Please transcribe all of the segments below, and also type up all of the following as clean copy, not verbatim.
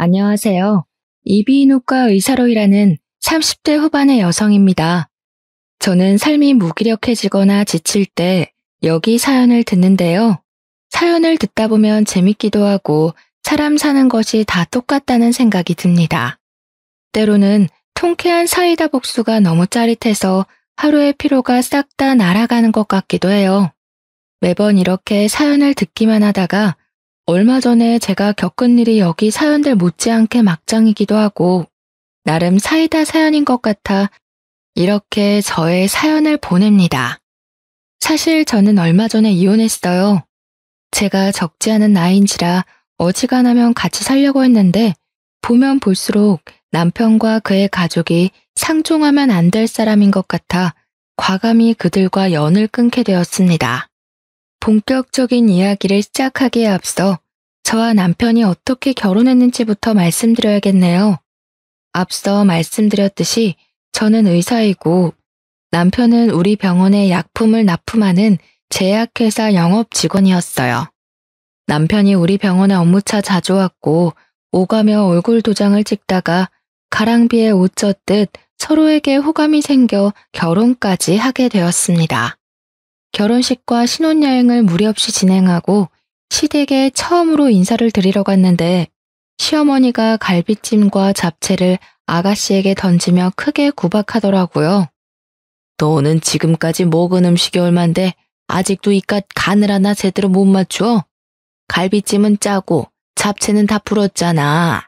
안녕하세요. 이비인후과 의사로 일하는 30대 후반의 여성입니다. 저는 삶이 무기력해지거나 지칠 때 여기 사연을 듣는데요. 사연을 듣다 보면 재밌기도 하고 사람 사는 것이 다 똑같다는 생각이 듭니다. 때로는 통쾌한 사이다 복수가 너무 짜릿해서 하루의 피로가 싹 다 날아가는 것 같기도 해요. 매번 이렇게 사연을 듣기만 하다가 얼마 전에 제가 겪은 일이 여기 사연들 못지않게 막장이기도 하고 나름 사이다 사연인 것 같아 이렇게 저의 사연을 보냅니다. 사실 저는 얼마 전에 이혼했어요. 제가 적지 않은 나이인지라 어지간하면 같이 살려고 했는데 보면 볼수록 남편과 그의 가족이 상종하면 안 될 사람인 것 같아 과감히 그들과 연을 끊게 되었습니다. 본격적인 이야기를 시작하기에 앞서 저와 남편이 어떻게 결혼했는지부터 말씀드려야겠네요. 앞서 말씀드렸듯이 저는 의사이고 남편은 우리 병원에 약품을 납품하는 제약회사 영업 직원이었어요. 남편이 우리 병원에 업무차 자주 왔고 오가며 얼굴 도장을 찍다가 가랑비에 옷 젖듯 서로에게 호감이 생겨 결혼까지 하게 되었습니다. 결혼식과 신혼여행을 무리 없이 진행하고 시댁에 처음으로 인사를 드리러 갔는데 시어머니가 갈비찜과 잡채를 아가씨에게 던지며 크게 구박하더라고요. 너는 지금까지 먹은 음식이 얼만데 아직도 이깟 간을 하나 제대로 못 맞춰? 갈비찜은 짜고 잡채는 다 불었잖아.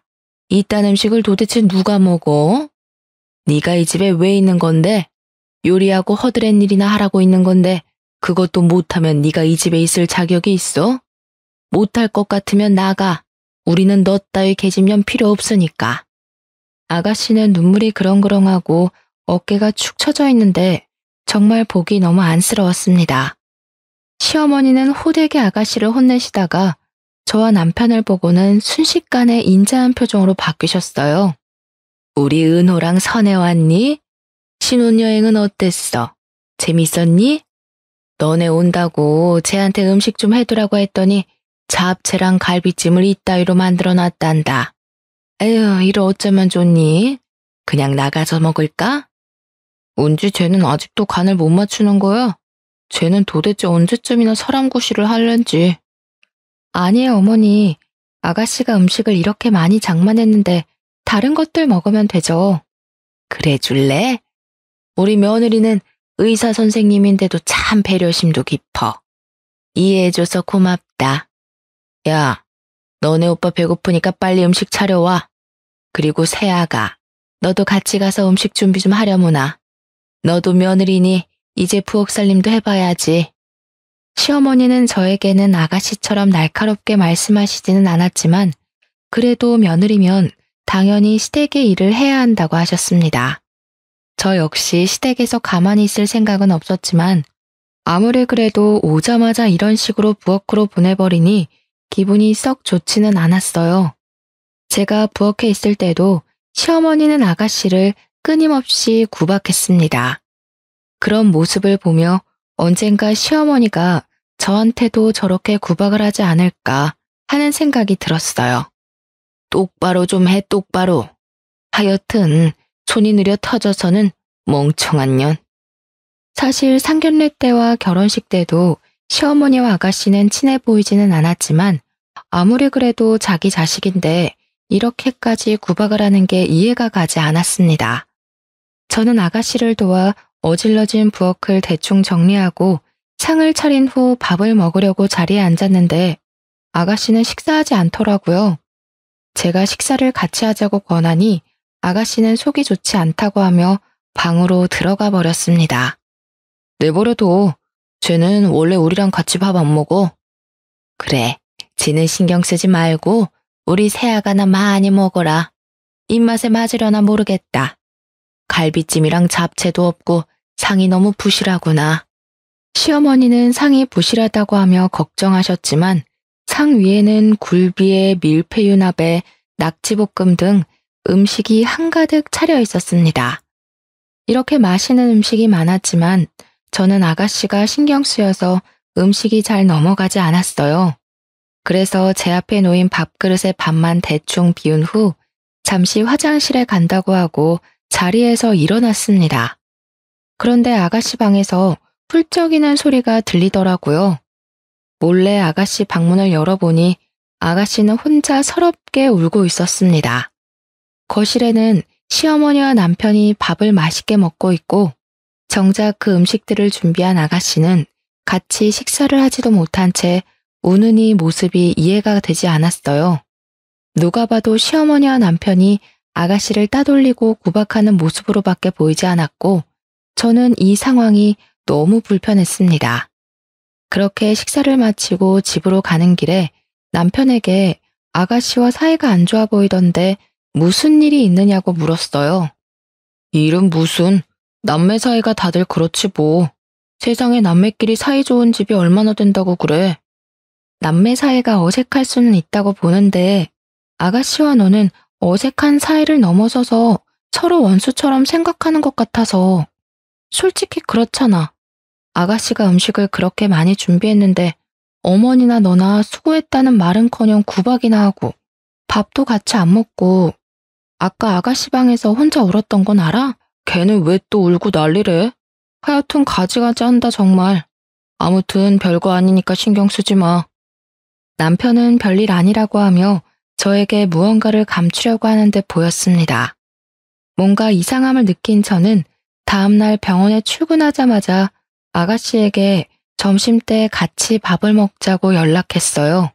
이딴 음식을 도대체 누가 먹어? 네가 이 집에 왜 있는 건데? 요리하고 허드렛 일이나 하라고 있는 건데 그것도 못하면 네가 이 집에 있을 자격이 있어? 못할 것 같으면 나가. 우리는 너 따위 계집년 필요 없으니까. 아가씨는 눈물이 그렁그렁하고 어깨가 축 처져 있는데 정말 보기 너무 안쓰러웠습니다. 시어머니는 호되게 아가씨를 혼내시다가 저와 남편을 보고는 순식간에 인자한 표정으로 바뀌셨어요. 우리 은호랑 선해 왔니? 신혼여행은 어땠어? 재밌었니? 너네 온다고 쟤한테 음식 좀 해두라고 했더니 잡채랑 갈비찜을 이따위로 만들어놨단다. 에휴, 이러 어쩌면 좋니? 그냥 나가서 먹을까? 은지 쟤는 아직도 간을 못 맞추는 거야? 쟤는 도대체 언제쯤이나 사람 구실을 할는지. 아니에요, 어머니. 아가씨가 음식을 이렇게 많이 장만했는데 다른 것들 먹으면 되죠. 그래 줄래? 우리 며느리는 의사 선생님인데도 참 배려심도 깊어. 이해해줘서 고맙다. 야, 너네 오빠 배고프니까 빨리 음식 차려와. 그리고 새아가, 너도 같이 가서 음식 준비 좀 하려무나. 너도 며느리니 이제 부엌살림도 해봐야지. 시어머니는 저에게는 아가씨처럼 날카롭게 말씀하시지는 않았지만 그래도 며느리면 당연히 시댁의 일을 해야 한다고 하셨습니다. 저 역시 시댁에서 가만히 있을 생각은 없었지만 아무리 그래도 오자마자 이런 식으로 부엌으로 보내버리니 기분이 썩 좋지는 않았어요. 제가 부엌에 있을 때도 시어머니는 아가씨를 끊임없이 구박했습니다. 그런 모습을 보며 언젠가 시어머니가 저한테도 저렇게 구박을 하지 않을까 하는 생각이 들었어요. 똑바로 좀 해, 똑바로. 하여튼 손이 느려 터져서는 멍청한 년. 사실 상견례 때와 결혼식 때도 시어머니와 아가씨는 친해 보이지는 않았지만 아무리 그래도 자기 자식인데 이렇게까지 구박을 하는 게 이해가 가지 않았습니다. 저는 아가씨를 도와 어질러진 부엌을 대충 정리하고 상을 차린 후 밥을 먹으려고 자리에 앉았는데 아가씨는 식사하지 않더라고요. 제가 식사를 같이 하자고 권하니 아가씨는 속이 좋지 않다고 하며 방으로 들어가 버렸습니다. 내버려둬. 쟤는 원래 우리랑 같이 밥 안 먹어. 그래, 지는 신경 쓰지 말고 우리 새아가나 많이 먹어라. 입맛에 맞으려나 모르겠다. 갈비찜이랑 잡채도 없고 상이 너무 부실하구나. 시어머니는 상이 부실하다고 하며 걱정하셨지만 상 위에는 굴비에 밀푀유나베, 낙지볶음 등 음식이 한가득 차려 있었습니다. 이렇게 맛있는 음식이 많았지만 저는 아가씨가 신경 쓰여서 음식이 잘 넘어가지 않았어요. 그래서 제 앞에 놓인 밥그릇에 밥만 대충 비운 후 잠시 화장실에 간다고 하고 자리에서 일어났습니다. 그런데 아가씨 방에서 훌쩍이는 소리가 들리더라고요. 몰래 아가씨 방문을 열어보니 아가씨는 혼자 서럽게 울고 있었습니다. 거실에는 시어머니와 남편이 밥을 맛있게 먹고 있고 정작 그 음식들을 준비한 아가씨는 같이 식사를 하지도 못한 채 우는 모습이 이해가 되지 않았어요. 누가 봐도 시어머니와 남편이 아가씨를 따돌리고 구박하는 모습으로밖에 보이지 않았고 저는 이 상황이 너무 불편했습니다. 그렇게 식사를 마치고 집으로 가는 길에 남편에게 아가씨와 사이가 안 좋아 보이던데 무슨 일이 있느냐고 물었어요. 일은 무슨, 남매 사이가 다들 그렇지 뭐. 세상에 남매끼리 사이 좋은 집이 얼마나 된다고 그래. 남매 사이가 어색할 수는 있다고 보는데 아가씨와 너는 어색한 사이를 넘어서서 서로 원수처럼 생각하는 것 같아서. 솔직히 그렇잖아. 아가씨가 음식을 그렇게 많이 준비했는데 어머니나 너나 수고했다는 말은커녕 구박이나 하고 밥도 같이 안 먹고 아까 아가씨 방에서 혼자 울었던 건 알아? 걔는 왜 또 울고 난리래? 하여튼 가지가지 한다 정말. 아무튼 별거 아니니까 신경 쓰지 마. 남편은 별일 아니라고 하며 저에게 무언가를 감추려고 하는 듯 보였습니다. 뭔가 이상함을 느낀 저는 다음날 병원에 출근하자마자 아가씨에게 점심때 같이 밥을 먹자고 연락했어요.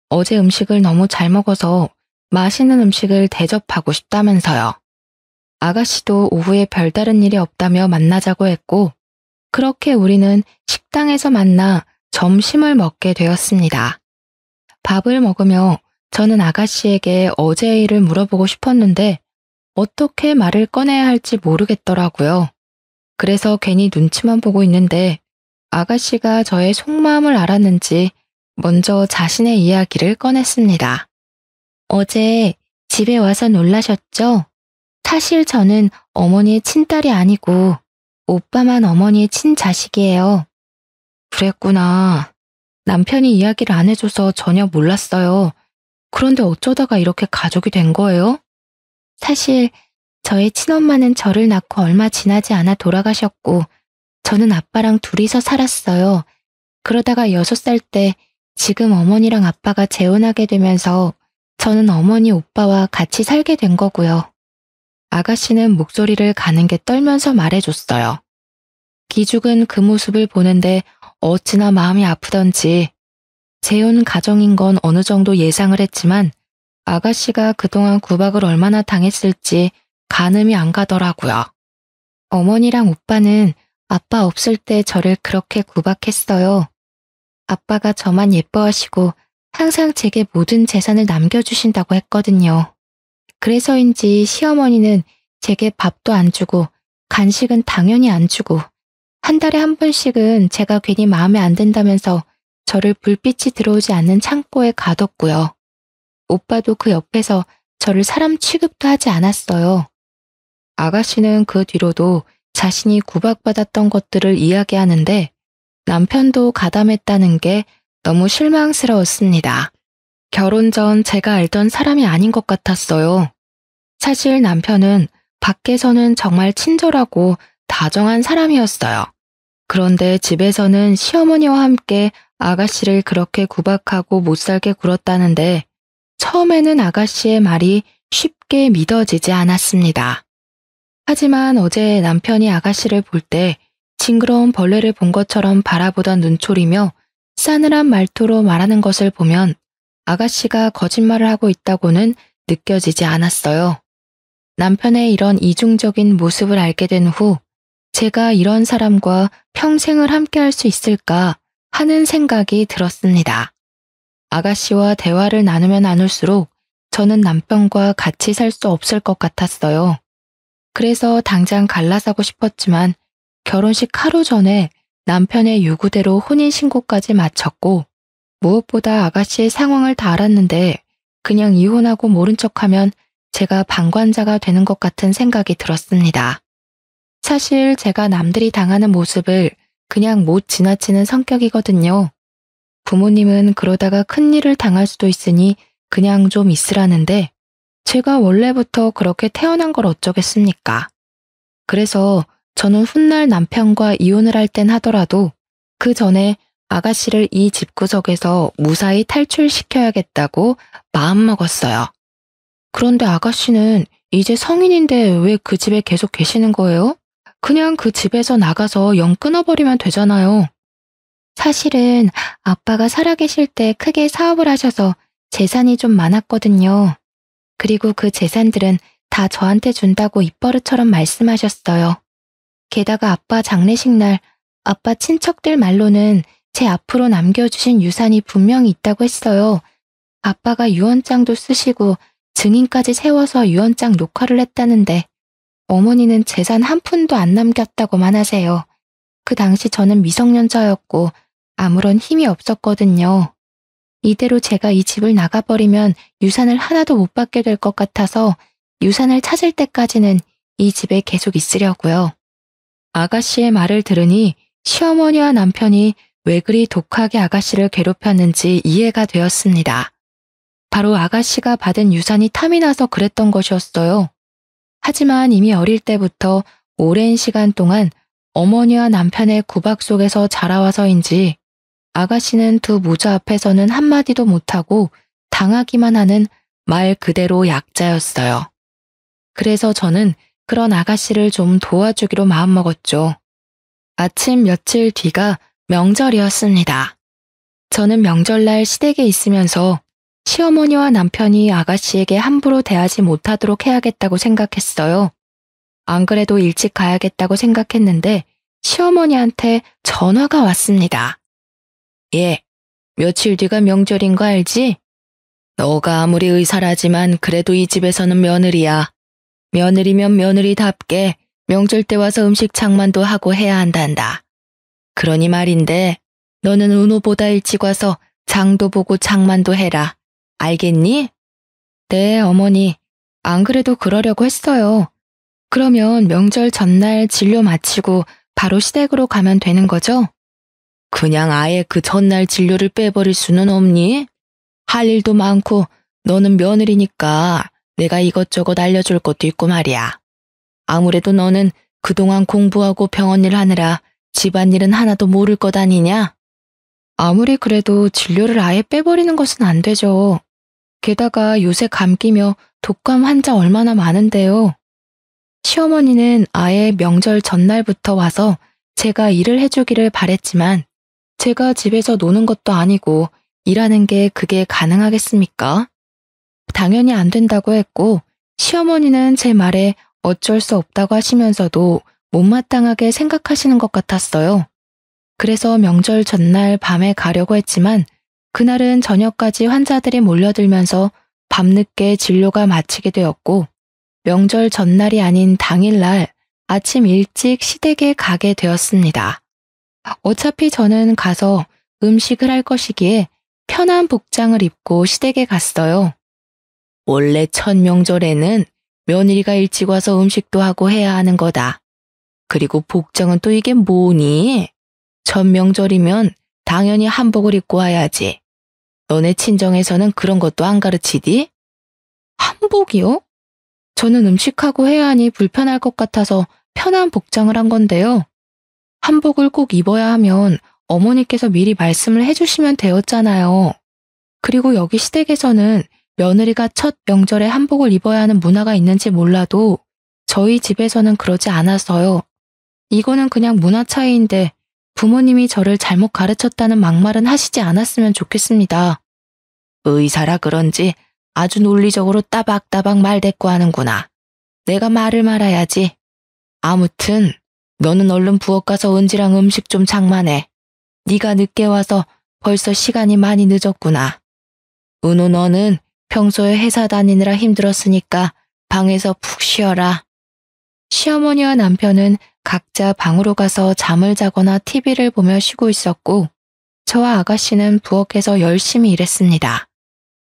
어제 음식을 너무 잘 먹어서 맛있는 음식을 대접하고 싶다면서요. 아가씨도 오후에 별다른 일이 없다며 만나자고 했고 그렇게 우리는 식당에서 만나 점심을 먹게 되었습니다. 밥을 먹으며 저는 아가씨에게 어제의 일을 물어보고 싶었는데 어떻게 말을 꺼내야 할지 모르겠더라고요. 그래서 괜히 눈치만 보고 있는데 아가씨가 저의 속마음을 알았는지 먼저 자신의 이야기를 꺼냈습니다. 어제 집에 와서 놀라셨죠? 사실 저는 어머니의 친딸이 아니고 오빠만 어머니의 친자식이에요. 그랬구나. 남편이 이야기를 안 해줘서 전혀 몰랐어요. 그런데 어쩌다가 이렇게 가족이 된 거예요? 사실 저의 친엄마는 저를 낳고 얼마 지나지 않아 돌아가셨고 저는 아빠랑 둘이서 살았어요. 그러다가 6살 때 지금 어머니랑 아빠가 재혼하게 되면서 저는 어머니 오빠와 같이 살게 된 거고요. 아가씨는 목소리를 가는게 떨면서 말해줬어요. 기죽은 그 모습을 보는데 어찌나 마음이 아프던지 재혼 가정인 건 어느 정도 예상을 했지만 아가씨가 그동안 구박을 얼마나 당했을지 가늠이 안 가더라고요. 어머니랑 오빠는 아빠 없을 때 저를 그렇게 구박했어요. 아빠가 저만 예뻐하시고 항상 제게 모든 재산을 남겨주신다고 했거든요. 그래서인지 시어머니는 제게 밥도 안 주고 간식은 당연히 안 주고 한 달에 한 번씩은 제가 괜히 마음에 안 든다면서 저를 불빛이 들어오지 않는 창고에 가뒀고요. 오빠도 그 옆에서 저를 사람 취급도 하지 않았어요. 아가씨는 그 뒤로도 자신이 구박받았던 것들을 이야기하는데 남편도 가담했다는 게 너무 실망스러웠습니다. 결혼 전 제가 알던 사람이 아닌 것 같았어요. 사실 남편은 밖에서는 정말 친절하고 다정한 사람이었어요. 그런데 집에서는 시어머니와 함께 아가씨를 그렇게 구박하고 못살게 굴었다는데 처음에는 아가씨의 말이 쉽게 믿어지지 않았습니다. 하지만 어제 남편이 아가씨를 볼 때 징그러운 벌레를 본 것처럼 바라보던 눈초리며 싸늘한 말투로 말하는 것을 보면 아가씨가 거짓말을 하고 있다고는 느껴지지 않았어요. 남편의 이런 이중적인 모습을 알게 된 후 제가 이런 사람과 평생을 함께할 수 있을까 하는 생각이 들었습니다. 아가씨와 대화를 나누면 나눌수록 저는 남편과 같이 살 수 없을 것 같았어요. 그래서 당장 갈라서고 싶었지만 결혼식 하루 전에 남편의 요구대로 혼인신고까지 마쳤고 무엇보다 아가씨의 상황을 다 알았는데 그냥 이혼하고 모른 척하면 제가 방관자가 되는 것 같은 생각이 들었습니다. 사실 제가 남들이 당하는 모습을 그냥 못 지나치는 성격이거든요. 부모님은 그러다가 큰일을 당할 수도 있으니 그냥 좀 있으라는데 제가 원래부터 그렇게 태어난 걸 어쩌겠습니까? 그래서 저는 훗날 남편과 이혼을 할 땐 하더라도 그 전에 아가씨를 이 집구석에서 무사히 탈출시켜야겠다고 마음먹었어요. 그런데 아가씨는 이제 성인인데 왜 그 집에 계속 계시는 거예요? 그냥 그 집에서 나가서 영 끊어버리면 되잖아요. 사실은 아빠가 살아계실 때 크게 사업을 하셔서 재산이 좀 많았거든요. 그리고 그 재산들은 다 저한테 준다고 입버릇처럼 말씀하셨어요. 게다가 아빠 장례식 날 아빠 친척들 말로는 제 앞으로 남겨주신 유산이 분명히 있다고 했어요. 아빠가 유언장도 쓰시고 증인까지 세워서 유언장 녹화를 했다는데 어머니는 재산 한 푼도 안 남겼다고만 하세요. 그 당시 저는 미성년자였고 아무런 힘이 없었거든요. 이대로 제가 이 집을 나가버리면 유산을 하나도 못 받게 될 것 같아서 유산을 찾을 때까지는 이 집에 계속 있으려고요. 아가씨의 말을 들으니 시어머니와 남편이 왜 그리 독하게 아가씨를 괴롭혔는지 이해가 되었습니다. 바로 아가씨가 받은 유산이 탐이 나서 그랬던 것이었어요. 하지만 이미 어릴 때부터 오랜 시간 동안 어머니와 남편의 구박 속에서 자라와서인지 아가씨는 두 모자 앞에서는 한마디도 못하고 당하기만 하는 말 그대로 약자였어요. 그래서 저는 그런 아가씨를 좀 도와주기로 마음먹었죠. 아침 며칠 뒤가 명절이었습니다. 저는 명절날 시댁에 있으면서 시어머니와 남편이 아가씨에게 함부로 대하지 못하도록 해야겠다고 생각했어요. 안 그래도 일찍 가야겠다고 생각했는데 시어머니한테 전화가 왔습니다. 예, 며칠 뒤가 명절인 거 알지? 너가 아무리 의사라지만 그래도 이 집에서는 며느리야. 며느리면 며느리답게 명절 때 와서 음식 장만도 하고 해야 한단다. 그러니 말인데 너는 은호보다 일찍 와서 장도 보고 장만도 해라. 알겠니? 네, 어머니. 안 그래도 그러려고 했어요. 그러면 명절 전날 진료 마치고 바로 시댁으로 가면 되는 거죠? 그냥 아예 그 전날 진료를 빼버릴 수는 없니? 할 일도 많고 너는 며느리니까 내가 이것저것 알려줄 것도 있고 말이야. 아무래도 너는 그동안 공부하고 병원일 하느라 집안일은 하나도 모를 것 아니냐? 아무리 그래도 진료를 아예 빼버리는 것은 안 되죠. 게다가 요새 감기며 독감 환자 얼마나 많은데요. 시어머니는 아예 명절 전날부터 와서 제가 일을 해주기를 바랬지만 제가 집에서 노는 것도 아니고 일하는 게 그게 가능하겠습니까? 당연히 안 된다고 했고 시어머니는 제 말에 어쩔 수 없다고 하시면서도 못마땅하게 생각하시는 것 같았어요. 그래서 명절 전날 밤에 가려고 했지만 그날은 저녁까지 환자들이 몰려들면서 밤늦게 진료가 마치게 되었고 명절 전날이 아닌 당일날 아침 일찍 시댁에 가게 되었습니다. 어차피 저는 가서 음식을 할 것이기에 편한 복장을 입고 시댁에 갔어요. 원래 첫 명절에는 며느리가 일찍 와서 음식도 하고 해야 하는 거다. 그리고 복장은 또 이게 뭐니? 첫 명절이면 당연히 한복을 입고 와야지. 너네 친정에서는 그런 것도 안 가르치디? 한복이요? 저는 음식하고 해야 하니 불편할 것 같아서 편한 복장을 한 건데요. 한복을 꼭 입어야 하면 어머니께서 미리 말씀을 해주시면 되었잖아요. 그리고 여기 시댁에서는 며느리가 첫 명절에 한복을 입어야 하는 문화가 있는지 몰라도 저희 집에서는 그러지 않아서요. 이거는 그냥 문화 차이인데 부모님이 저를 잘못 가르쳤다는 막말은 하시지 않았으면 좋겠습니다. 의사라 그런지 아주 논리적으로 따박따박 말대꾸하는구나. 내가 말을 말아야지. 아무튼 너는 얼른 부엌 가서 은지랑 음식 좀 장만해. 네가 늦게 와서 벌써 시간이 많이 늦었구나. 은호 너는 평소에 회사 다니느라 힘들었으니까 방에서 푹 쉬어라. 시어머니와 남편은 각자 방으로 가서 잠을 자거나 TV를 보며 쉬고 있었고 저와 아가씨는 부엌에서 열심히 일했습니다.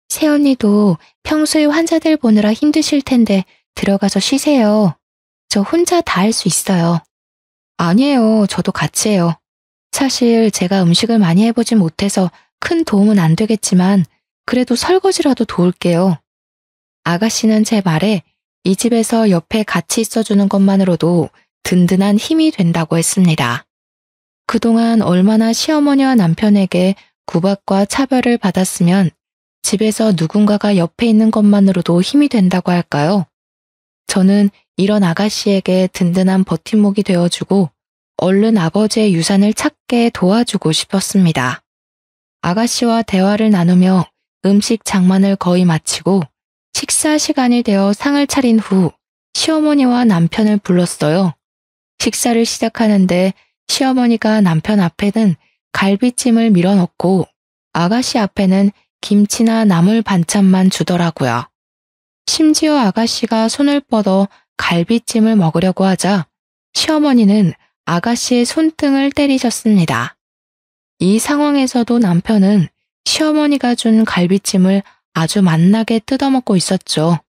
새언니도 평소에 환자들 보느라 힘드실 텐데 들어가서 쉬세요. 저 혼자 다 할 수 있어요. 아니에요. 저도 같이 해요. 사실 제가 음식을 많이 해보진 못해서 큰 도움은 안 되겠지만 그래도 설거지라도 도울게요. 아가씨는 제 말에 이 집에서 옆에 같이 있어주는 것만으로도 든든한 힘이 된다고 했습니다. 그동안 얼마나 시어머니와 남편에게 구박과 차별을 받았으면 집에서 누군가가 옆에 있는 것만으로도 힘이 된다고 할까요? 저는 이런 아가씨에게 든든한 버팀목이 되어주고 얼른 아버지의 유산을 찾게 도와주고 싶었습니다. 아가씨와 대화를 나누며 음식 장만을 거의 마치고 식사 시간이 되어 상을 차린 후 시어머니와 남편을 불렀어요. 식사를 시작하는데 시어머니가 남편 앞에는 갈비찜을 밀어넣고 아가씨 앞에는 김치나 나물 반찬만 주더라고요. 심지어 아가씨가 손을 뻗어 갈비찜을 먹으려고 하자 시어머니는 아가씨의 손등을 때리셨습니다. 이 상황에서도 남편은 시어머니가 준 갈비찜을 아주 맛나게 뜯어먹고 있었죠.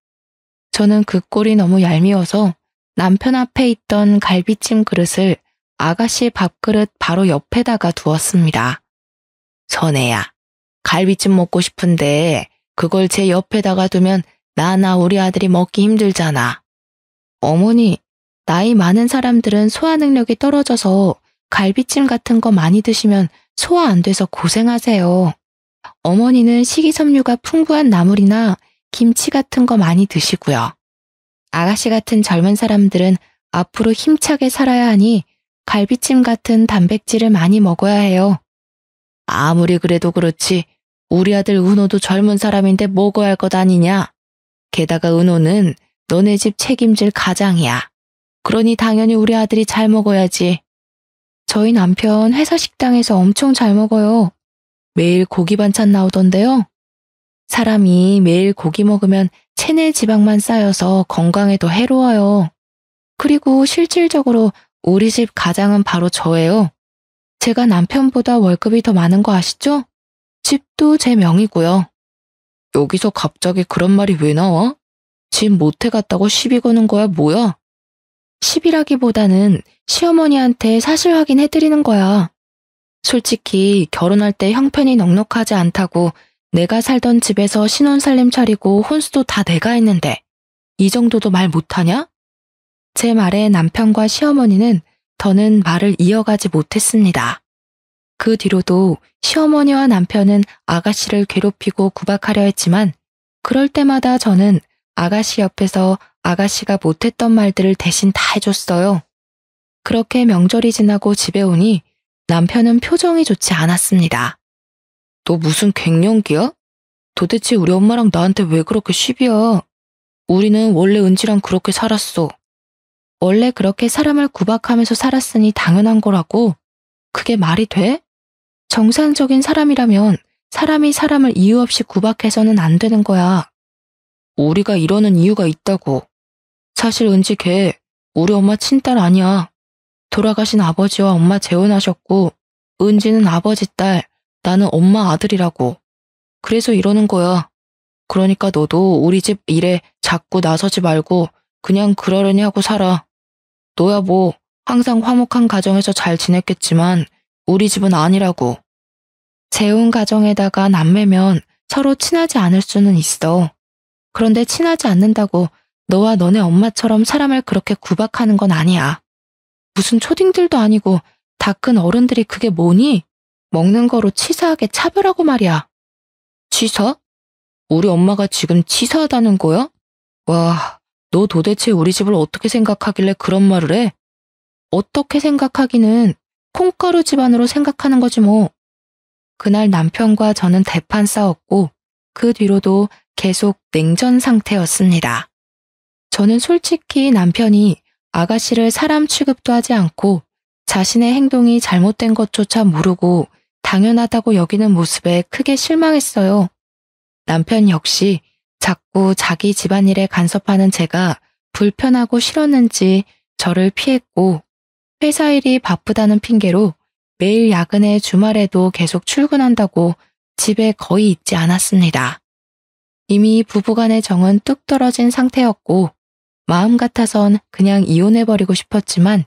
저는 그 꼴이 너무 얄미워서 남편 앞에 있던 갈비찜 그릇을 아가씨 밥그릇 바로 옆에다가 두었습니다. 선혜야, 갈비찜 먹고 싶은데 그걸 제 옆에다가 두면 나나 우리 아들이 먹기 힘들잖아. 어머니, 나이 많은 사람들은 소화 능력이 떨어져서 갈비찜 같은 거 많이 드시면 소화 안 돼서 고생하세요. 어머니는 식이섬유가 풍부한 나물이나 김치 같은 거 많이 드시고요. 아가씨 같은 젊은 사람들은 앞으로 힘차게 살아야 하니 갈비찜 같은 단백질을 많이 먹어야 해요. 아무리 그래도 그렇지 우리 아들 은호도 젊은 사람인데 먹어야 할 것 아니냐. 게다가 은호는 너네 집 책임질 가장이야. 그러니 당연히 우리 아들이 잘 먹어야지. 저희 남편 회사 식당에서 엄청 잘 먹어요. 매일 고기 반찬 나오던데요. 사람이 매일 고기 먹으면 체내 지방만 쌓여서 건강에 더 해로워요. 그리고 실질적으로 우리 집 가장은 바로 저예요. 제가 남편보다 월급이 더 많은 거 아시죠? 집도 제 명이고요. 여기서 갑자기 그런 말이 왜 나와? 집 못해 갔다고 시비 거는 거야 뭐야? 시비라기보다는 시어머니한테 사실 확인해드리는 거야. 솔직히 결혼할 때 형편이 넉넉하지 않다고 내가 살던 집에서 신혼살림 차리고 혼수도 다 내가 했는데 이 정도도 말 못하냐? 제 말에 남편과 시어머니는 더는 말을 이어가지 못했습니다. 그 뒤로도 시어머니와 남편은 아가씨를 괴롭히고 구박하려 했지만 그럴 때마다 저는 아가씨 옆에서 아가씨가 못했던 말들을 대신 다 해줬어요. 그렇게 명절이 지나고 집에 오니 남편은 표정이 좋지 않았습니다. 너 무슨 갱년기야? 도대체 우리 엄마랑 나한테 왜 그렇게 시비야? 우리는 원래 은지랑 그렇게 살았어. 원래 그렇게 사람을 구박하면서 살았으니 당연한 거라고. 그게 말이 돼? 정상적인 사람이라면 사람이 사람을 이유 없이 구박해서는 안 되는 거야. 우리가 이러는 이유가 있다고. 사실 은지 걔 우리 엄마 친딸 아니야. 돌아가신 아버지와 엄마 재혼하셨고 은지는 아버지 딸, 나는 엄마 아들이라고. 그래서 이러는 거야. 그러니까 너도 우리 집 일에 자꾸 나서지 말고 그냥 그러려니 하고 살아. 너야 뭐 항상 화목한 가정에서 잘 지냈겠지만 우리 집은 아니라고. 재혼 가정에다가 남매면 서로 친하지 않을 수는 있어. 그런데 친하지 않는다고 너와 너네 엄마처럼 사람을 그렇게 구박하는 건 아니야. 무슨 초딩들도 아니고 다 큰 어른들이 그게 뭐니? 먹는 거로 치사하게 차별하고 말이야. 치사? 우리 엄마가 지금 치사하다는 거야? 와, 너 도대체 우리 집을 어떻게 생각하길래 그런 말을 해? 어떻게 생각하기는 콩가루 집안으로 생각하는 거지 뭐. 그날 남편과 저는 대판 싸웠고 그 뒤로도 계속 냉전 상태였습니다. 저는 솔직히 남편이 아가씨를 사람 취급도 하지 않고 자신의 행동이 잘못된 것조차 모르고 당연하다고 여기는 모습에 크게 실망했어요. 남편 역시 자꾸 자기 집안일에 간섭하는 제가 불편하고 싫었는지 저를 피했고 회사 일이 바쁘다는 핑계로 매일 야근에 주말에도 계속 출근한다고 집에 거의 있지 않았습니다. 이미 부부간의 정은 뚝 떨어진 상태였고 마음 같아선 그냥 이혼해버리고 싶었지만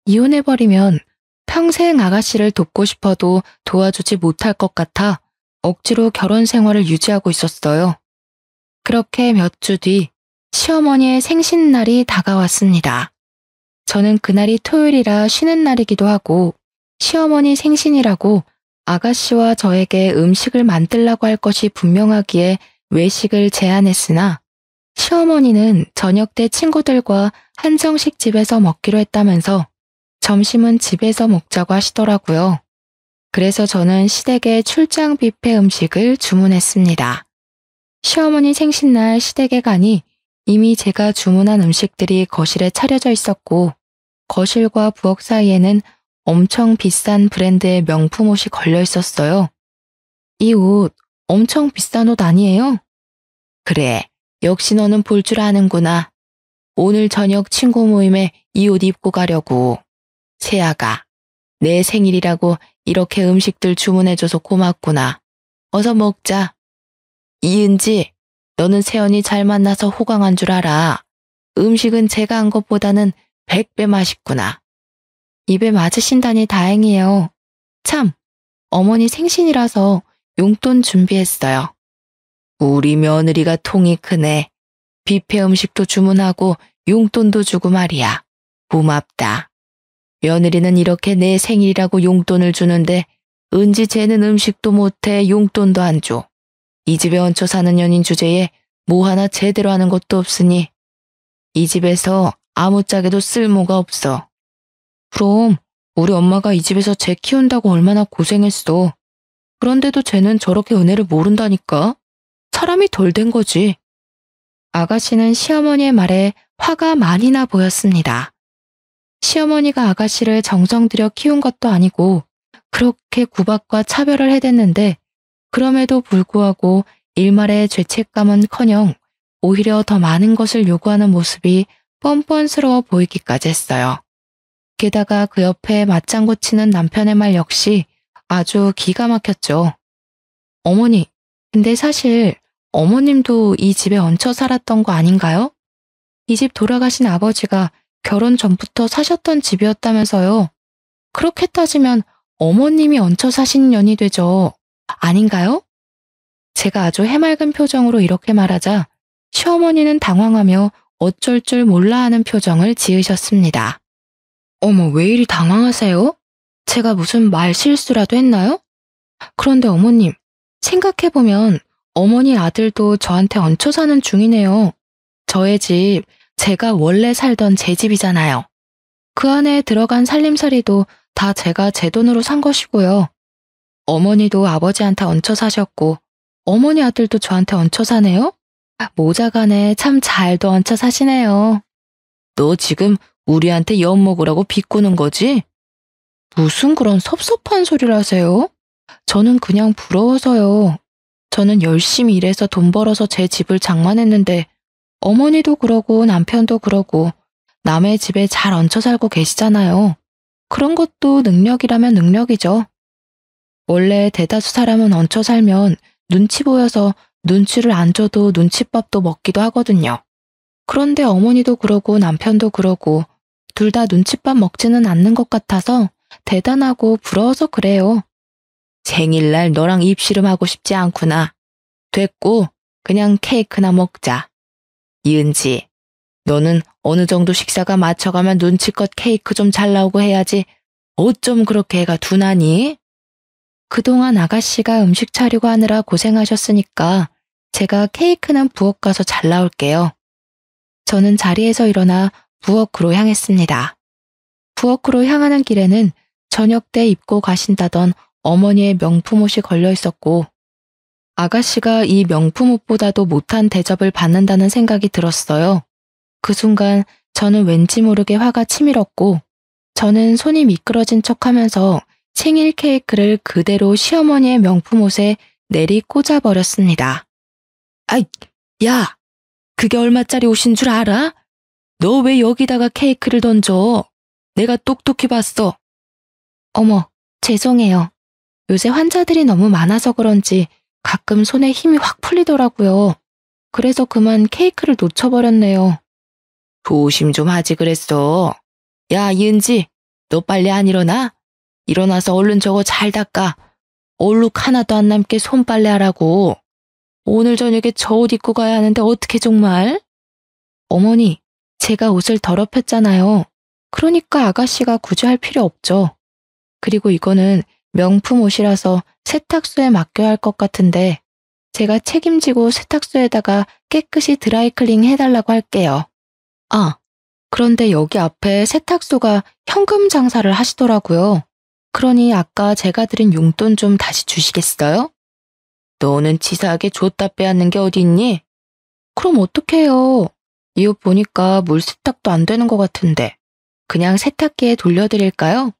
이혼해버리면 평생 아가씨를 돕고 싶어도 도와주지 못할 것 같아 억지로 결혼 생활을 유지하고 있었어요. 그렇게 몇 주 뒤 시어머니의 생신날이 다가왔습니다. 저는 그날이 토요일이라 쉬는 날이기도 하고 시어머니 생신이라고 아가씨와 저에게 음식을 만들라고 할 것이 분명하기에 외식을 제안했으나 시어머니는 저녁 때 친구들과 한정식 집에서 먹기로 했다면서 점심은 집에서 먹자고 하시더라고요. 그래서 저는 시댁에 출장 뷔페 음식을 주문했습니다. 시어머니 생신날 시댁에 가니 이미 제가 주문한 음식들이 거실에 차려져 있었고 거실과 부엌 사이에는 엄청 비싼 브랜드의 명품 옷이 걸려 있었어요. 이 옷 엄청 비싼 옷 아니에요? 그래, 역시 너는 볼 줄 아는구나. 오늘 저녁 친구 모임에 이 옷 입고 가려고. 세아가, 내 생일이라고 이렇게 음식들 주문해줘서 고맙구나. 어서 먹자. 이은지, 너는 세연이 잘 만나서 호강한 줄 알아. 음식은 제가 한 것보다는 100배 맛있구나. 입에 맞으신다니 다행이에요. 참, 어머니 생신이라서 용돈 준비했어요. 우리 며느리가 통이 크네. 뷔페 음식도 주문하고 용돈도 주고 말이야. 고맙다. 며느리는 이렇게 내 생일이라고 용돈을 주는데 은지 쟤는 음식도 못해 용돈도 안 줘. 이 집에 얹혀 사는 연인 주제에 뭐 하나 제대로 하는 것도 없으니 이 집에서 아무짝에도 쓸모가 없어. 그럼 우리 엄마가 이 집에서 쟤 키운다고 얼마나 고생했어. 그런데도 쟤는 저렇게 은혜를 모른다니까. 사람이 덜 된 거지. 아가씨는 시어머니의 말에 화가 많이 나 보였습니다. 시어머니가 아가씨를 정성 들여 키운 것도 아니고 그렇게 구박과 차별을 해댔는데 그럼에도 불구하고 일말의 죄책감은커녕 오히려 더 많은 것을 요구하는 모습이 뻔뻔스러워 보이기까지 했어요. 게다가 그 옆에 맞장구 치는 남편의 말 역시 아주 기가 막혔죠. 어머니, 근데 사실 어머님도 이 집에 얹혀 살았던 거 아닌가요? 이 집 돌아가신 아버지가 결혼 전부터 사셨던 집이었다면서요. 그렇게 따지면 어머님이 얹혀 사신 년이 되죠. 아닌가요? 제가 아주 해맑은 표정으로 이렇게 말하자 시어머니는 당황하며 어쩔 줄 몰라 하는 표정을 지으셨습니다. 어머, 왜 이리 당황하세요? 제가 무슨 말 실수라도 했나요? 그런데 어머님, 생각해보면 어머니 아들도 저한테 얹혀 사는 중이네요. 저의 집, 제가 원래 살던 제 집이잖아요. 그 안에 들어간 살림살이도 다 제가 제 돈으로 산 것이고요. 어머니도 아버지한테 얹혀 사셨고 어머니 아들도 저한테 얹혀 사네요? 모자간에 참 잘도 얹혀 사시네요. 너 지금 우리한테 엿먹으라고 비꼬는 거지? 무슨 그런 섭섭한 소리를 하세요? 저는 그냥 부러워서요. 저는 열심히 일해서 돈 벌어서 제 집을 장만했는데 어머니도 그러고 남편도 그러고 남의 집에 잘 얹혀 살고 계시잖아요. 그런 것도 능력이라면 능력이죠. 원래 대다수 사람은 얹혀 살면 눈치 보여서 눈치를 안 줘도 눈칫밥도 먹기도 하거든요. 그런데 어머니도 그러고 남편도 그러고 둘 다 눈칫밥 먹지는 않는 것 같아서 대단하고 부러워서 그래요. 생일날 너랑 입씨름하고 싶지 않구나. 됐고 그냥 케이크나 먹자. 이은지, 너는 어느 정도 식사가 맞춰가면 눈치껏 케이크 좀 잘 나오고 해야지 어쩜 그렇게 애가 둔하니? 그동안 아가씨가 음식 차리고 하느라 고생하셨으니까 제가 케이크는 부엌 가서 잘 나올게요. 저는 자리에서 일어나 부엌으로 향했습니다. 부엌으로 향하는 길에는 저녁 때 입고 가신다던 어머니의 명품 옷이 걸려 있었고 아가씨가 이 명품 옷보다도 못한 대접을 받는다는 생각이 들었어요. 그 순간 저는 왠지 모르게 화가 치밀었고 저는 손이 미끄러진 척하면서 생일 케이크를 그대로 시어머니의 명품 옷에 내리 꽂아버렸습니다. 아이, 야! 그게 얼마짜리 옷인 줄 알아? 너 왜 여기다가 케이크를 던져? 내가 똑똑히 봤어. 어머, 죄송해요. 요새 환자들이 너무 많아서 그런지 가끔 손에 힘이 확 풀리더라고요. 그래서 그만 케이크를 놓쳐버렸네요. 조심 좀 하지 그랬어. 야, 이은지, 너 빨리 안 일어나? 일어나서 얼른 저거 잘 닦아. 얼룩 하나도 안 남게 손빨래 하라고. 오늘 저녁에 저 옷 입고 가야 하는데 어떻게 정말? 어머니, 제가 옷을 더럽혔잖아요. 그러니까 아가씨가 굳이 할 필요 없죠. 그리고 이거는 명품 옷이라서 세탁소에 맡겨야 할 것 같은데 제가 책임지고 세탁소에다가 깨끗이 드라이클닝 해달라고 할게요. 아, 그런데 여기 앞에 세탁소가 현금 장사를 하시더라고요. 그러니 아까 제가 드린 용돈 좀 다시 주시겠어요? 너는 치사하게 줬다 빼앗는 게 어디 있니? 그럼 어떡해요? 이 옷 보니까 물 세탁도 안 되는 것 같은데 그냥 세탁기에 돌려드릴까요?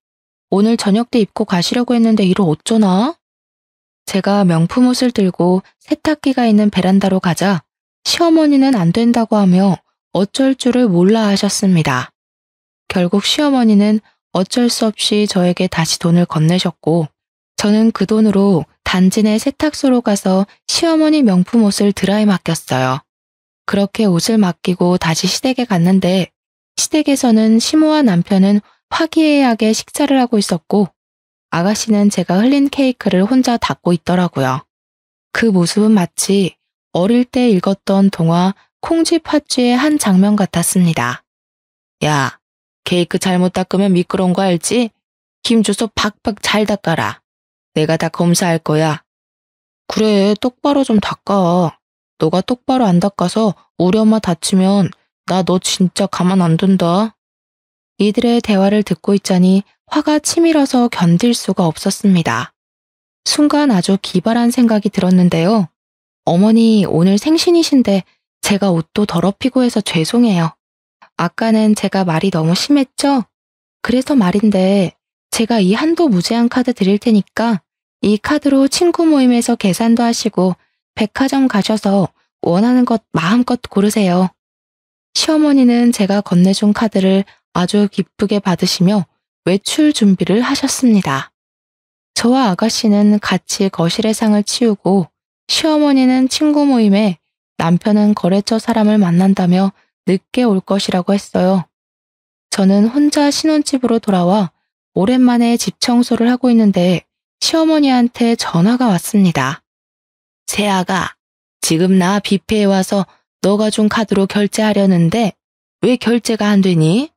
오늘 저녁 때 입고 가시려고 했는데 이를 어쩌나? 제가 명품 옷을 들고 세탁기가 있는 베란다로 가자 시어머니는 안 된다고 하며 어쩔 줄을 몰라 하셨습니다. 결국 시어머니는 어쩔 수 없이 저에게 다시 돈을 건네셨고 저는 그 돈으로 단지 내 세탁소로 가서 시어머니 명품 옷을 드라이 맡겼어요. 그렇게 옷을 맡기고 다시 시댁에 갔는데 시댁에서는 시모와 남편은 화기애애하게 식사를 하고 있었고 아가씨는 제가 흘린 케이크를 혼자 닦고 있더라고요. 그 모습은 마치 어릴 때 읽었던 동화 콩쥐팥쥐의 한 장면 같았습니다. 야, 케이크 잘못 닦으면 미끄러운 거 알지? 힘줘서 팍팍 잘 닦아라. 내가 다 검사할 거야. 그래, 똑바로 좀 닦아. 너가 똑바로 안 닦아서 우리 엄마 다치면 나 너 진짜 가만 안 둔다. 이들의 대화를 듣고 있자니 화가 치밀어서 견딜 수가 없었습니다. 순간 아주 기발한 생각이 들었는데요. 어머니, 오늘 생신이신데 제가 옷도 더럽히고 해서 죄송해요. 아까는 제가 말이 너무 심했죠? 그래서 말인데 제가 이 한도 무제한 카드 드릴 테니까 이 카드로 친구 모임에서 계산도 하시고 백화점 가셔서 원하는 것 마음껏 고르세요. 시어머니는 제가 건네준 카드를 아주 기쁘게 받으시며 외출 준비를 하셨습니다. 저와 아가씨는 같이 거실의 상을 치우고 시어머니는 친구 모임에 남편은 거래처 사람을 만난다며 늦게 올 것이라고 했어요. 저는 혼자 신혼집으로 돌아와 오랜만에 집 청소를 하고 있는데 시어머니한테 전화가 왔습니다. 새아가, 지금 나 뷔페에 와서 너가 준 카드로 결제하려는데 왜 결제가 안 되니?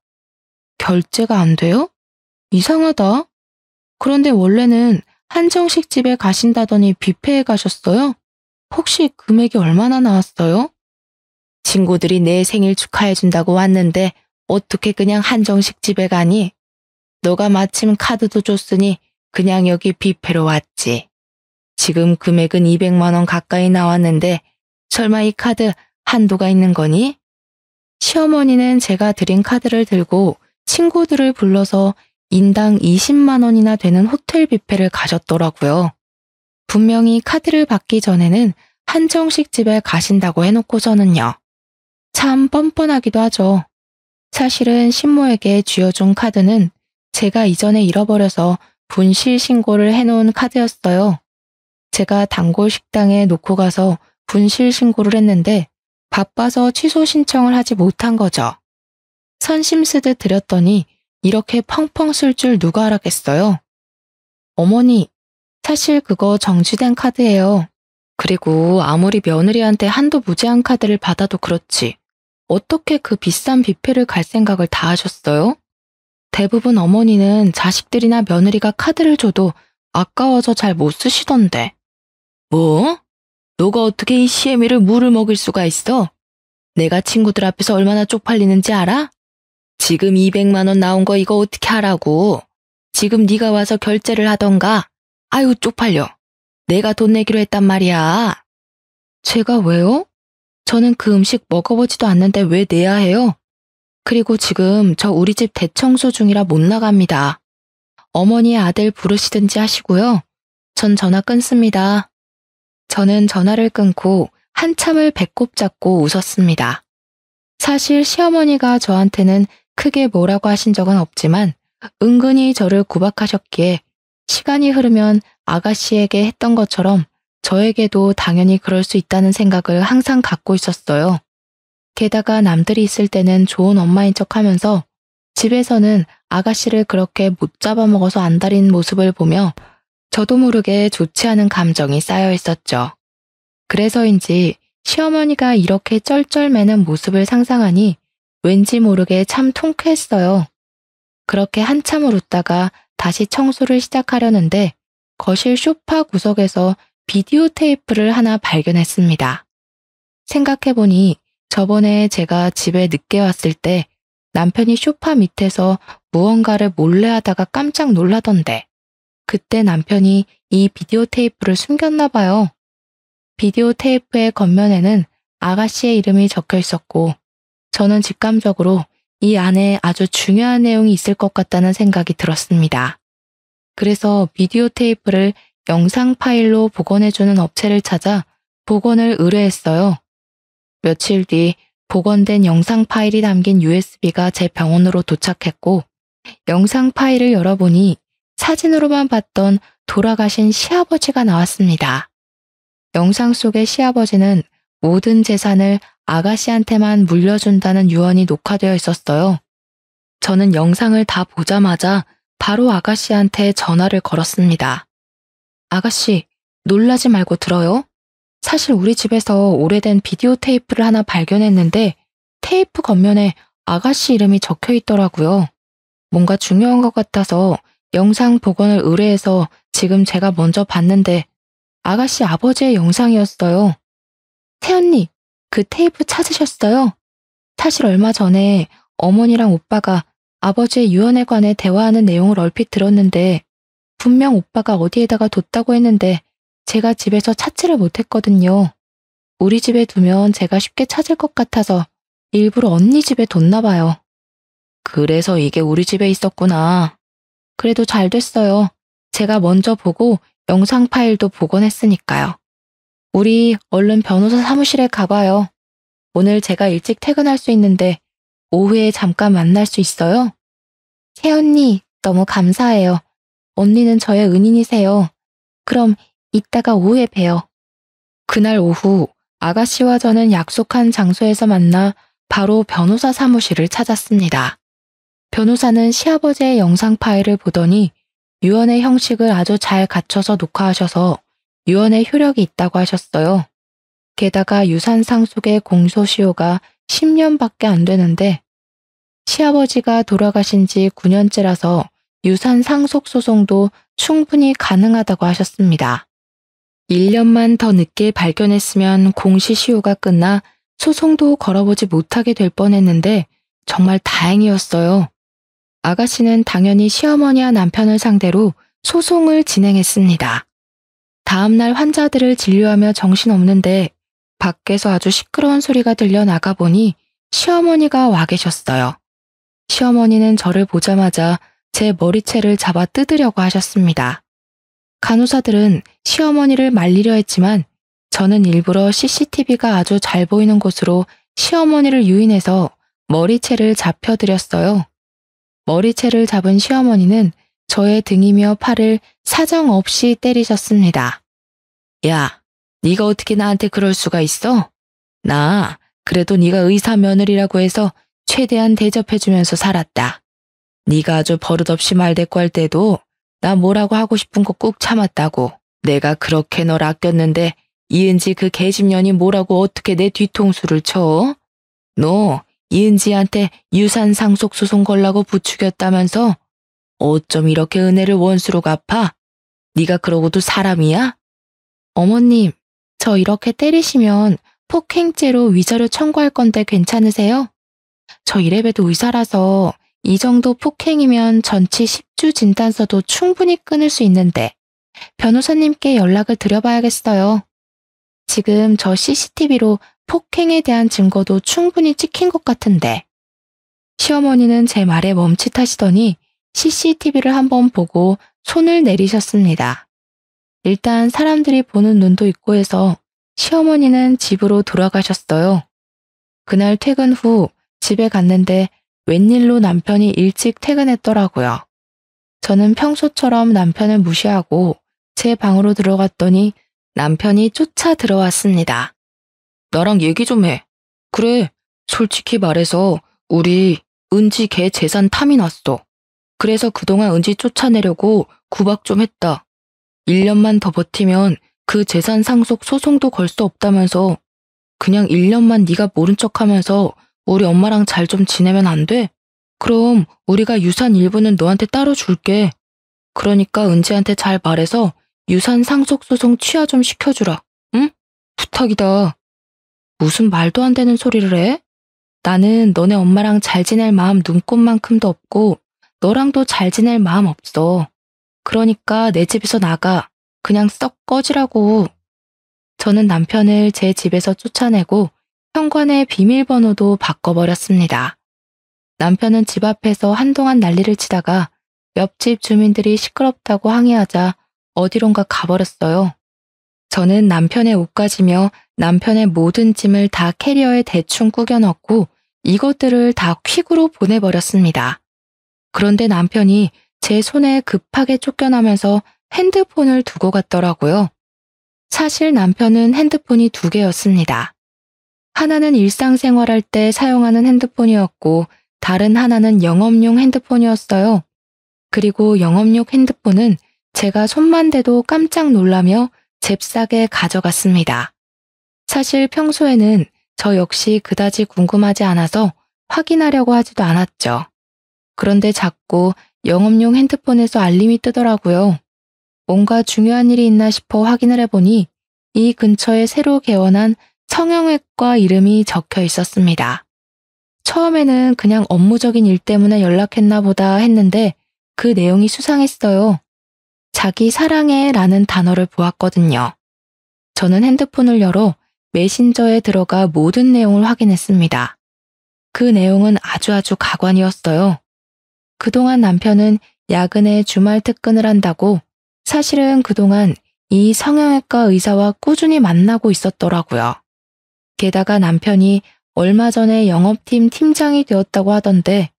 결제가 안 돼요? 이상하다. 그런데 원래는 한정식 집에 가신다더니 뷔페에 가셨어요? 혹시 금액이 얼마나 나왔어요? 친구들이 내 생일 축하해준다고 왔는데 어떻게 그냥 한정식 집에 가니? 너가 마침 카드도 줬으니 그냥 여기 뷔페로 왔지. 지금 금액은 200만 원 가까이 나왔는데 설마 이 카드 한도가 있는 거니? 시어머니는 제가 드린 카드를 들고 친구들을 불러서 인당 20만 원이나 되는 호텔 뷔페를 가셨더라고요. 분명히 카드를 받기 전에는 한정식 집에 가신다고 해놓고서는요. 참 뻔뻔하기도 하죠. 사실은 신모에게 쥐어준 카드는 제가 이전에 잃어버려서 분실 신고를 해놓은 카드였어요. 제가 단골 식당에 놓고 가서 분실 신고를 했는데 바빠서 취소 신청을 하지 못한 거죠. 선심 쓰듯 드렸더니 이렇게 펑펑 쓸 줄 누가 알았겠어요? 어머니, 사실 그거 정지된 카드예요. 그리고 아무리 며느리한테 한도 무제한 카드를 받아도 그렇지. 어떻게 그 비싼 뷔페를 갈 생각을 다 하셨어요? 대부분 어머니는 자식들이나 며느리가 카드를 줘도 아까워서 잘 못 쓰시던데. 뭐? 너가 어떻게 이 시애미를 물을 먹일 수가 있어? 내가 친구들 앞에서 얼마나 쪽팔리는지 알아? 지금 200만 원 나온 거 이거 어떻게 하라고? 지금 네가 와서 결제를 하던가. 아유 쪽팔려. 내가 돈 내기로 했단 말이야. 제가 왜요? 저는 그 음식 먹어보지도 않는데 왜 내야 해요? 그리고 지금 저 우리 집 대청소 중이라 못 나갑니다. 어머니의 아들 부르시든지 하시고요. 전 전화 끊습니다. 저는 전화를 끊고 한참을 배꼽 잡고 웃었습니다. 사실 시어머니가 저한테는 크게 뭐라고 하신 적은 없지만 은근히 저를 구박하셨기에 시간이 흐르면 아가씨에게 했던 것처럼 저에게도 당연히 그럴 수 있다는 생각을 항상 갖고 있었어요. 게다가 남들이 있을 때는 좋은 엄마인 척하면서 집에서는 아가씨를 그렇게 못 잡아먹어서 안달인 모습을 보며 저도 모르게 좋지 않은 감정이 쌓여 있었죠. 그래서인지 시어머니가 이렇게 쩔쩔매는 모습을 상상하니 왠지 모르게 참 통쾌했어요. 그렇게 한참을 웃다가 다시 청소를 시작하려는데 거실 소파 구석에서 비디오 테이프를 하나 발견했습니다. 생각해보니 저번에 제가 집에 늦게 왔을 때 남편이 소파 밑에서 무언가를 몰래 하다가 깜짝 놀라던데 그때 남편이 이 비디오 테이프를 숨겼나 봐요. 비디오 테이프의 겉면에는 아가씨의 이름이 적혀 있었고 저는 직감적으로 이 안에 아주 중요한 내용이 있을 것 같다는 생각이 들었습니다. 그래서 비디오 테이프를 영상 파일로 복원해주는 업체를 찾아 복원을 의뢰했어요. 며칠 뒤 복원된 영상 파일이 담긴 USB가 제 병원으로 도착했고 영상 파일을 열어보니 사진으로만 봤던 돌아가신 시아버지가 나왔습니다. 영상 속의 시아버지는 모든 재산을 아가씨한테만 물려준다는 유언이 녹화되어 있었어요. 저는 영상을 다 보자마자 바로 아가씨한테 전화를 걸었습니다. 아가씨, 놀라지 말고 들어요. 사실 우리 집에서 오래된 비디오 테이프를 하나 발견했는데 테이프 겉면에 아가씨 이름이 적혀 있더라고요. 뭔가 중요한 것 같아서 영상 복원을 의뢰해서 지금 제가 먼저 봤는데 아가씨 아버지의 영상이었어요. 태연님, 그 테이프 찾으셨어요? 사실 얼마 전에 어머니랑 오빠가 아버지의 유언에 관해 대화하는 내용을 얼핏 들었는데 분명 오빠가 어디에다가 뒀다고 했는데 제가 집에서 찾지를 못했거든요. 우리 집에 두면 제가 쉽게 찾을 것 같아서 일부러 언니 집에 뒀나 봐요. 그래서 이게 우리 집에 있었구나. 그래도 잘 됐어요. 제가 먼저 보고 영상 파일도 복원했으니까요. 우리 얼른 변호사 사무실에 가봐요. 오늘 제가 일찍 퇴근할 수 있는데 오후에 잠깐 만날 수 있어요? 새언니, 너무 감사해요. 언니는 저의 은인이세요. 그럼 이따가 오후에 봬요. 그날 오후 아가씨와 저는 약속한 장소에서 만나 바로 변호사 사무실을 찾았습니다. 변호사는 시아버지의 영상 파일을 보더니 유언의 형식을 아주 잘 갖춰서 녹화하셔서 유언의 효력이 있다고 하셨어요. 게다가 유산 상속의 공소시효가 10년밖에 안 되는데 시아버지가 돌아가신 지 9년째라서 유산 상속 소송도 충분히 가능하다고 하셨습니다. 1년만 더 늦게 발견했으면 공시시효가 끝나 소송도 걸어보지 못하게 될 뻔했는데 정말 다행이었어요. 아가씨는 당연히 시어머니와 남편을 상대로 소송을 진행했습니다. 다음날 환자들을 진료하며 정신없는데 밖에서 아주 시끄러운 소리가 들려 나가보니 시어머니가 와 계셨어요. 시어머니는 저를 보자마자 제 머리채를 잡아 뜯으려고 하셨습니다. 간호사들은 시어머니를 말리려 했지만 저는 일부러 CCTV가 아주 잘 보이는 곳으로 시어머니를 유인해서 머리채를 잡혀드렸어요. 머리채를 잡은 시어머니는 저의 등이며 팔을 사정없이 때리셨습니다. 야, 네가 어떻게 나한테 그럴 수가 있어? 나 그래도 네가 의사 며느리라고 해서 최대한 대접해주면서 살았다. 네가 아주 버릇없이 말대꾸할 때도 나 뭐라고 하고 싶은 거 꾹 참았다고. 내가 그렇게 널 아꼈는데 이은지 그 계집년이 뭐라고 어떻게 내 뒤통수를 쳐? 너 이은지한테 유산 상속 소송 걸라고 부추겼다면서? 어쩜 이렇게 은혜를 원수로 갚아? 네가 그러고도 사람이야? 어머님, 저 이렇게 때리시면 폭행죄로 위자료 청구할 건데 괜찮으세요? 저 이래봬도 의사라서 이 정도 폭행이면 전치 10주 진단서도 충분히 끊을 수 있는데 변호사님께 연락을 드려봐야겠어요. 지금 저 CCTV로 폭행에 대한 증거도 충분히 찍힌 것 같은데. 시어머니는 제 말에 멈칫하시더니 CCTV를 한번 보고 손을 내리셨습니다. 일단 사람들이 보는 눈도 있고 해서 시어머니는 집으로 돌아가셨어요. 그날 퇴근 후 집에 갔는데 웬일로 남편이 일찍 퇴근했더라고요. 저는 평소처럼 남편을 무시하고 제 방으로 들어갔더니 남편이 쫓아 들어왔습니다. 나랑 얘기 좀 해. 그래, 솔직히 말해서 우리 은지 걔 재산 탐이 났어. 그래서 그동안 은지 쫓아내려고 구박 좀 했다. 1년만 더 버티면 그 재산 상속 소송도 걸 수 없다면서. 그냥 1년만 네가 모른 척하면서 우리 엄마랑 잘 좀 지내면 안 돼? 그럼 우리가 유산 일부는 너한테 따로 줄게. 그러니까 은지한테 잘 말해서 유산 상속 소송 취하 좀 시켜주라. 응? 부탁이다. 무슨 말도 안 되는 소리를 해? 나는 너네 엄마랑 잘 지낼 마음 눈꼽만큼도 없고 너랑도 잘 지낼 마음 없어. 그러니까 내 집에서 나가. 그냥 썩 꺼지라고. 저는 남편을 제 집에서 쫓아내고 현관의 비밀번호도 바꿔버렸습니다. 남편은 집 앞에서 한동안 난리를 치다가 옆집 주민들이 시끄럽다고 항의하자 어디론가 가버렸어요. 저는 남편의 옷가지며 남편의 모든 짐을 다 캐리어에 대충 꾸겨 넣고 이것들을 다 퀵으로 보내버렸습니다. 그런데 남편이 제 손에 급하게 쫓겨나면서 핸드폰을 두고 갔더라고요. 사실 남편은 핸드폰이 2개였습니다. 하나는 일상생활할 때 사용하는 핸드폰이었고 다른 하나는 영업용 핸드폰이었어요. 그리고 영업용 핸드폰은 제가 손만 대도 깜짝 놀라며 잽싸게 가져갔습니다. 사실 평소에는 저 역시 그다지 궁금하지 않아서 확인하려고 하지도 않았죠. 그런데 자꾸 영업용 핸드폰에서 알림이 뜨더라고요. 뭔가 중요한 일이 있나 싶어 확인을 해보니 이 근처에 새로 개원한 성형외과 이름이 적혀 있었습니다. 처음에는 그냥 업무적인 일 때문에 연락했나 보다 했는데 그 내용이 수상했어요. 자기 사랑해 라는 단어를 보았거든요. 저는 핸드폰을 열어 메신저에 들어가 모든 내용을 확인했습니다. 그 내용은 아주 가관이었어요. 그동안 남편은 야근에 주말 특근을 한다고 사실은 그동안 이 성형외과 의사와 꾸준히 만나고 있었더라고요. 게다가 남편이 얼마 전에 영업팀 팀장이 되었다고 하던데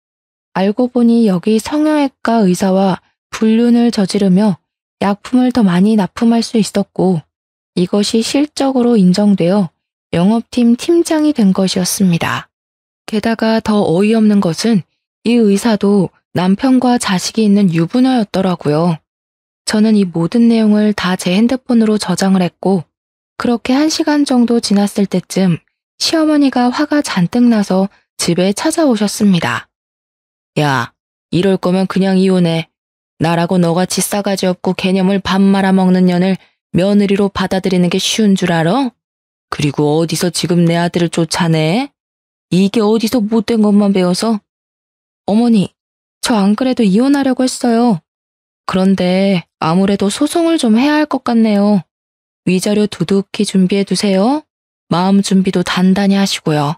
알고 보니 여기 성형외과 의사와 불륜을 저지르며 약품을 더 많이 납품할 수 있었고 이것이 실적으로 인정되어 영업팀 팀장이 된 것이었습니다. 게다가 더 어이없는 것은 이 의사도 남편과 자식이 있는 유부녀였더라고요. 저는 이 모든 내용을 다 제 핸드폰으로 저장을 했고 그렇게 1시간 정도 지났을 때쯤 시어머니가 화가 잔뜩 나서 집에 찾아오셨습니다. 야, 이럴 거면 그냥 이혼해. 나라고 너같이 싸가지 없고 개념을 밥 말아먹는 년을 며느리로 받아들이는 게 쉬운 줄 알아? 그리고 어디서 지금 내 아들을 쫓아내? 이게 어디서 못된 것만 배워서? 어머니, 저 안 그래도 이혼하려고 했어요. 그런데 아무래도 소송을 좀 해야 할 것 같네요. 위자료 두둑히 준비해 두세요. 마음 준비도 단단히 하시고요.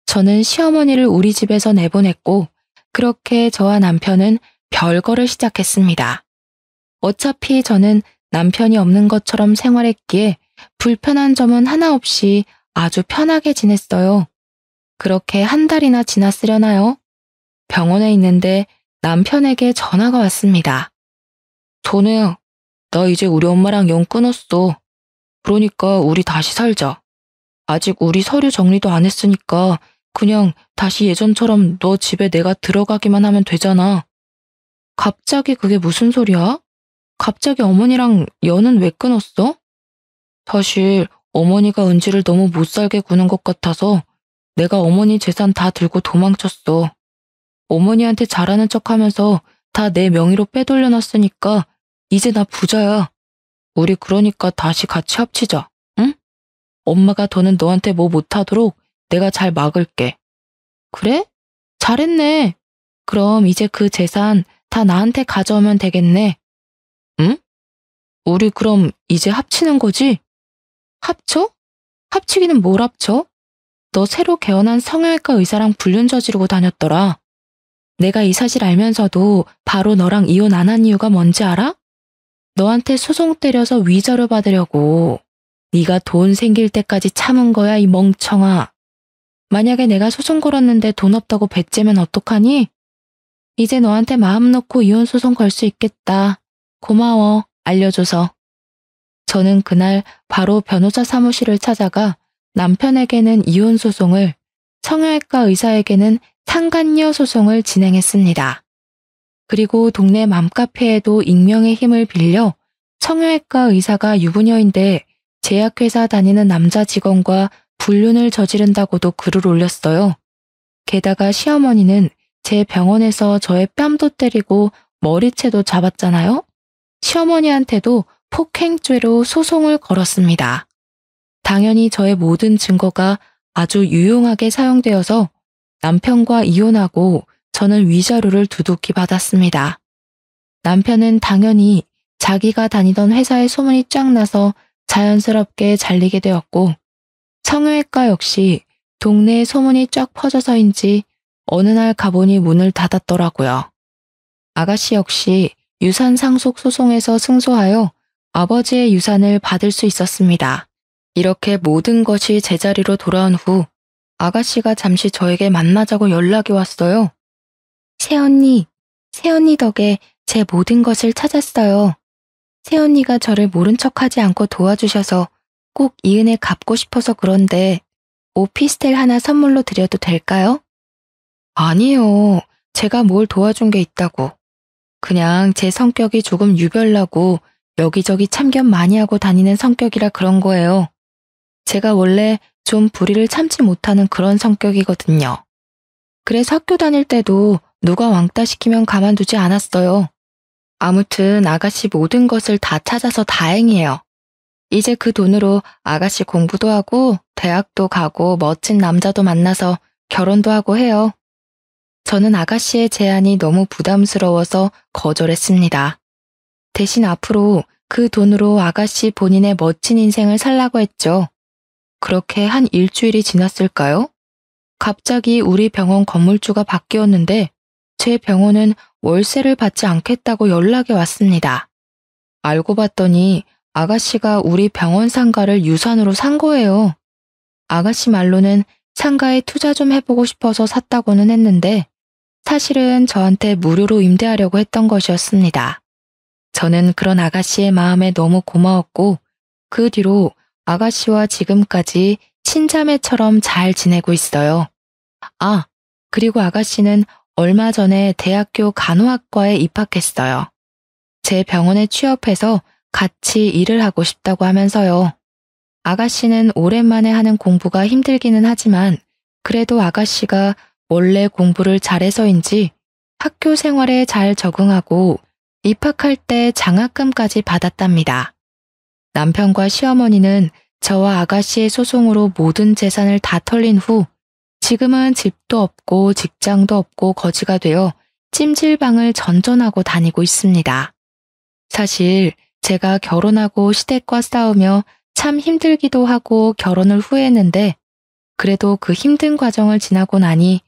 저는 시어머니를 우리 집에서 내보냈고 그렇게 저와 남편은 별거를 시작했습니다. 어차피 저는 남편이 없는 것처럼 생활했기에 불편한 점은 하나 없이 아주 편하게 지냈어요. 그렇게 1달이나 지났으려나요? 병원에 있는데 남편에게 전화가 왔습니다. 전우야, 나 이제 우리 엄마랑 영 끊었어. 그러니까 우리 다시 살자. 아직 우리 서류 정리도 안 했으니까 그냥 다시 예전처럼 너 집에 내가 들어가기만 하면 되잖아. 갑자기 그게 무슨 소리야? 갑자기 어머니랑 연은 왜 끊었어? 사실 어머니가 은지를 너무 못살게 구는 것 같아서 내가 어머니 재산 다 들고 도망쳤어. 어머니한테 잘하는 척하면서 다 내 명의로 빼돌려놨으니까 이제 나 부자야. 우리 그러니까 다시 같이 합치자, 응? 엄마가 더는 너한테 뭐 못하도록 내가 잘 막을게. 그래? 잘했네. 그럼 이제 그 재산 다 나한테 가져오면 되겠네. 응? 우리 그럼 이제 합치는 거지? 합쳐? 합치기는 뭘 합쳐? 너 새로 개원한 성형외과 의사랑 불륜 저지르고 다녔더라. 내가 이 사실 알면서도 바로 너랑 이혼 안 한 이유가 뭔지 알아? 너한테 소송 때려서 위자료 받으려고. 네가 돈 생길 때까지 참은 거야, 이 멍청아. 만약에 내가 소송 걸었는데 돈 없다고 배째면 어떡하니? 이제 너한테 마음 놓고 이혼 소송 걸 수 있겠다. 고마워, 알려줘서. 저는 그날 바로 변호사 사무실을 찾아가 남편에게는 이혼 소송을, 성형외과 의사에게는 상간녀 소송을 진행했습니다. 그리고 동네 맘카페에도 익명의 힘을 빌려 성형외과 의사가 유부녀인데 제약회사 다니는 남자 직원과 불륜을 저지른다고도 글을 올렸어요. 게다가 시어머니는 제 병원에서 저의 뺨도 때리고 머리채도 잡았잖아요. 시어머니한테도 폭행죄로 소송을 걸었습니다. 당연히 저의 모든 증거가 아주 유용하게 사용되어서 남편과 이혼하고 저는 위자료를 두둑히 받았습니다. 남편은 당연히 자기가 다니던 회사의 소문이 쫙 나서 자연스럽게 잘리게 되었고, 성형외과 역시 동네에 소문이 쫙 퍼져서인지 어느 날 가보니 문을 닫았더라고요. 아가씨 역시 유산 상속 소송에서 승소하여 아버지의 유산을 받을 수 있었습니다. 이렇게 모든 것이 제자리로 돌아온 후 아가씨가 잠시 저에게 만나자고 연락이 왔어요. 새언니 덕에 제 모든 것을 찾았어요. 새언니가 저를 모른 척하지 않고 도와주셔서 꼭 이 은혜 갚고 싶어서 그런데 오피스텔 하나 선물로 드려도 될까요? 아니요. 제가 뭘 도와준 게 있다고. 그냥 제 성격이 조금 유별나고 여기저기 참견 많이 하고 다니는 성격이라 그런 거예요. 제가 원래 좀 불의를 참지 못하는 그런 성격이거든요. 그래서 학교 다닐 때도 누가 왕따 시키면 가만두지 않았어요. 아무튼 아가씨 모든 것을 다 찾아서 다행이에요. 이제 그 돈으로 아가씨 공부도 하고 대학도 가고 멋진 남자도 만나서 결혼도 하고 해요. 저는 아가씨의 제안이 너무 부담스러워서 거절했습니다. 대신 앞으로 그 돈으로 아가씨 본인의 멋진 인생을 살라고 했죠. 그렇게 한 일주일이 지났을까요? 갑자기 우리 병원 건물주가 바뀌었는데 제 병원은 월세를 받지 않겠다고 연락이 왔습니다. 알고 봤더니 아가씨가 우리 병원 상가를 유산으로 산 거예요. 아가씨 말로는 상가에 투자 좀 해보고 싶어서 샀다고는 했는데 사실은 저한테 무료로 임대하려고 했던 것이었습니다. 저는 그런 아가씨의 마음에 너무 고마웠고 그 뒤로 아가씨와 지금까지 친자매처럼 잘 지내고 있어요. 아, 그리고 아가씨는 얼마 전에 대학교 간호학과에 입학했어요. 제 병원에 취업해서 같이 일을 하고 싶다고 하면서요. 아가씨는 오랜만에 하는 공부가 힘들기는 하지만 그래도 아가씨가 원래 공부를 잘해서인지 학교 생활에 잘 적응하고 입학할 때 장학금까지 받았답니다. 남편과 시어머니는 저와 아가씨의 소송으로 모든 재산을 다 털린 후 지금은 집도 없고 직장도 없고 거지가 되어 찜질방을 전전하고 다니고 있습니다. 사실 제가 결혼하고 시댁과 싸우며 참 힘들기도 하고 결혼을 후회했는데 그래도 그 힘든 과정을 지나고 나니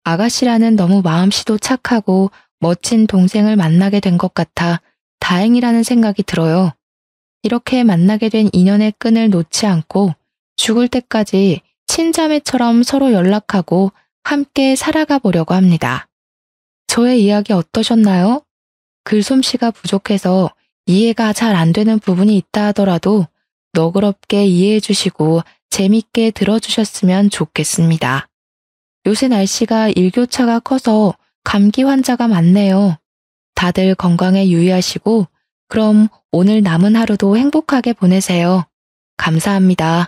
아가씨라는 너무 마음씨도 착하고 멋진 동생을 만나게 된 것 같아 다행이라는 생각이 들어요. 이렇게 만나게 된 인연의 끈을 놓지 않고 죽을 때까지 친자매처럼 서로 연락하고 함께 살아가 보려고 합니다. 저의 이야기 어떠셨나요? 글솜씨가 부족해서 이해가 잘 안 되는 부분이 있다 하더라도 너그럽게 이해해 주시고 재밌게 들어주셨으면 좋겠습니다. 요새 날씨가 일교차가 커서 감기 환자가 많네요. 다들 건강에 유의하시고 그럼 오늘 남은 하루도 행복하게 보내세요. 감사합니다.